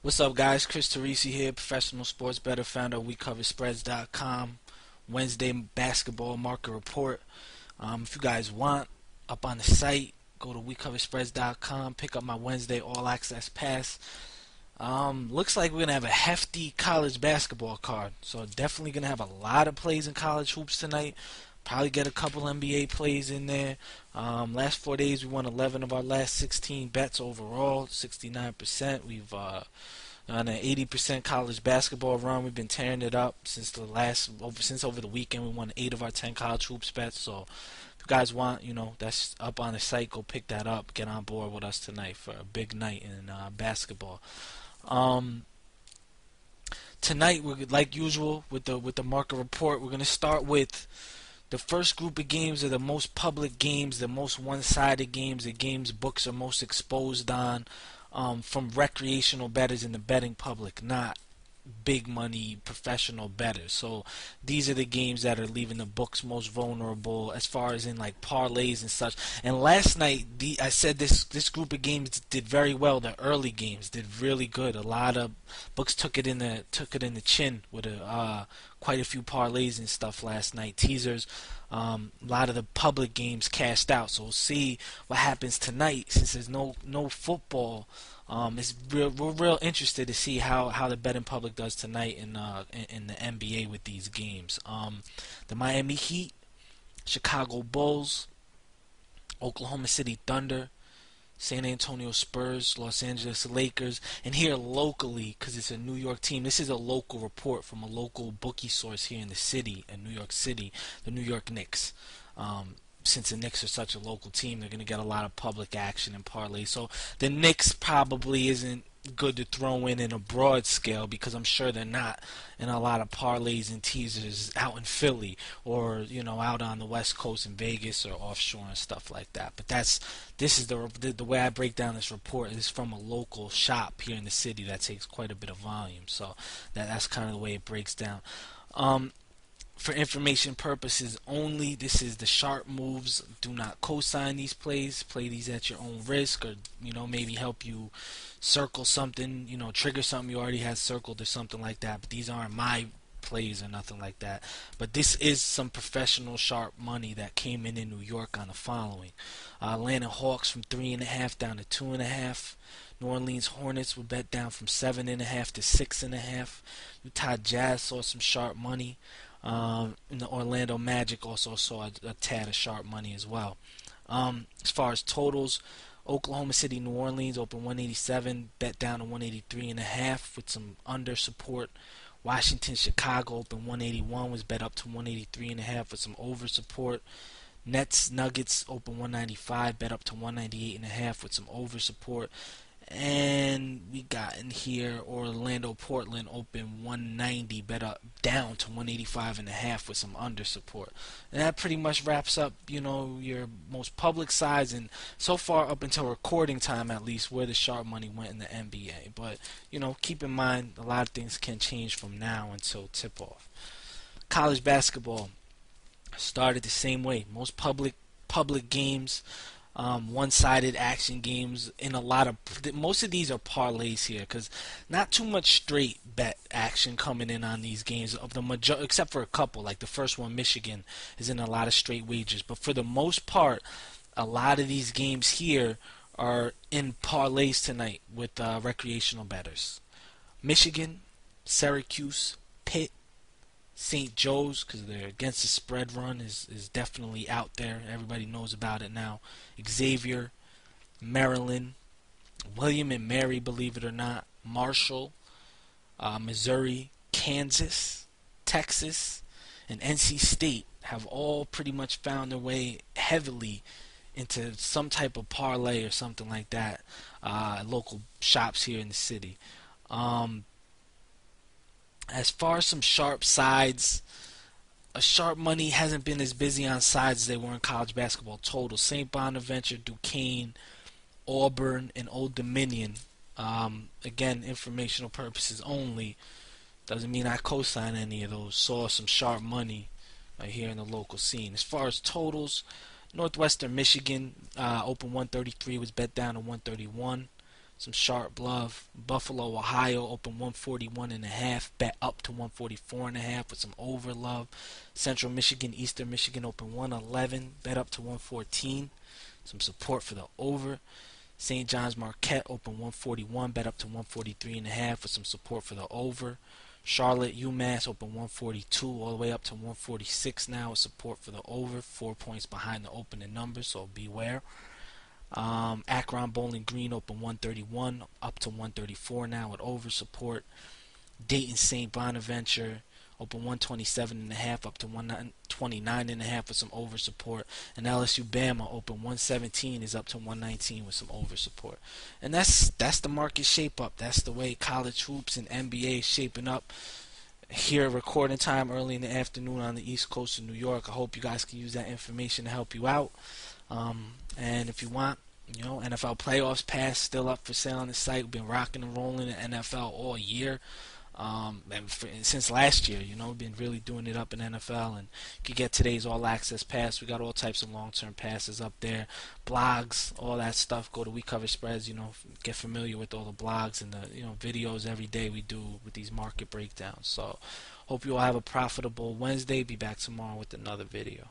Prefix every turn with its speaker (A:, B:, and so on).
A: What's up, guys? Chris Teresi here, professional sports bettor, founder of WeCoverSpreads.com. Wednesday basketball market report. If you guys want, up on the site, go to WeCoverSpreads.com, pick up my Wednesday All Access Pass. Looks like we're gonna have a hefty college basketball card, so definitely gonna have a lot of plays in college hoops tonight. Probably get a couple NBA plays in there. Last 4 days we won 11 of our last 16 bets overall, 69%. We've on an 80% college basketball run. We've been tearing it up since over the weekend. We won 8 of our 10 college hoops bets. So if you guys want, that's up on the site. Go pick that up. Get on board with us tonight for a big night in basketball. Tonight, we're like usual with the market report. We're gonna start with the first group of games are the most public games, the most one-sided games, the games books are most exposed on, from recreational bettors in the betting public, not big money professional bettors. So these are the games that are leaving the books most vulnerable as far as in like parlays and such. And last night I said this group of games did very well. The early games did really good. A lot of books took it in the chin with quite a few parlays and stuff last night. Teasers. A lot of the public games cashed out. So we'll see what happens tonight since there's no football. We're real interested to see how the betting public does tonight in the NBA with these games. The Miami Heat, Chicago Bulls, Oklahoma City Thunder, San Antonio Spurs, Los Angeles Lakers, and here locally, because it's a New York team, this is a local report from a local bookie source here in the city, in New York City, the New York Knicks. Since the Knicks are such a local team, they're going to get a lot of public action and parlay. So the Knicks probably isn't good to throw in a broad scale because I'm sure they're not in a lot of parlays and teasers out in Philly or out on the West Coast in Vegas or offshore and stuff like that. But this is the way I break down this report is from a local shop here in the city that takes quite a bit of volume. So that's kind of the way it breaks down. For information purposes only, this is the sharp moves. Do not co-sign these plays. Play these at your own risk, or maybe help you circle something, trigger something you already had circled or something like that. But these aren't my plays or nothing like that. But this is some professional sharp money that came in New York on the following: Atlanta Hawks from 3.5 down to 2.5. New Orleans Hornets were bet down from 7.5 to 6.5. Utah Jazz saw some sharp money. And the Orlando Magic also saw a tad of sharp money as well. As far as totals, Oklahoma City New Orleans opened 187, bet down to 183.5 with some under support. Washington Chicago opened 181, was bet up to 183.5 with some over support. Nets Nuggets opened 195, bet up to 198.5 with some over support. And we got in here Orlando Portland open 190, bet up down to 185.5 with some under support. And that pretty much wraps up your most public sides, and so far up until recording time at least, where the sharp money went in the NBA. But keep in mind a lot of things can change from now until tip off. College basketball started the same way. Most public games, one-sided action games in most of these are parlays here because not too much straight bet action coming in on these games of the except for a couple, like the first one, Michigan, is in a lot of straight wagers. But for the most part, a lot of these games here are in parlays tonight with recreational bettors. Michigan, Syracuse, Pitt, St. Joe's, because they're against the spread run, is definitely out there. Everybody knows about it now. Xavier, Maryland, William and Mary, believe it or not, Marshall, Missouri, Kansas, Texas, and NC State have all pretty much found their way heavily into some type of parlay or something like that. Local shops here in the city. As far as some sharp sides, sharp money hasn't been as busy on sides as they were in college basketball total. St. Bonaventure, Duquesne, Auburn, and Old Dominion. Again, informational purposes only. Doesn't mean I co-sign any of those. Saw some sharp money right here in the local scene. As far as totals, Northwestern Michigan open 133, was bet down to 131. some sharp love. Buffalo, Ohio open 141.5, bet up to 144.5 with some over love. Central Michigan, Eastern Michigan open 111, bet up to 114, some support for the over. St. John's Marquette open 141, bet up to 143.5 with some support for the over. Charlotte, UMass open 142 all the way up to 146 now with support for the over. 4 points behind the opening number, so beware. Akron Bowling Green open 131 up to 134 now with over support. Dayton St. Bonaventure open 127.5 up to 129.5 with some over support. And LSU Bama open 117 is up to 119 with some over support. And that's the market shape up. That's the way college hoops and NBA is shaping up. Here, recording time early in the afternoon on the East Coast of New York. I hope you guys can use that information to help you out. And if you want, NFL playoffs pass still up for sale on the site. We've been rocking and rolling in NFL all year. Since last year, we've been really doing it up in NFL, and you can get today's all access pass. We got all types of long-term passes up there, blogs, all that stuff. Go to We Cover Spreads, get familiar with all the blogs and the videos every day we do with these market breakdowns. So hope you all have a profitable Wednesday. Be back tomorrow with another video.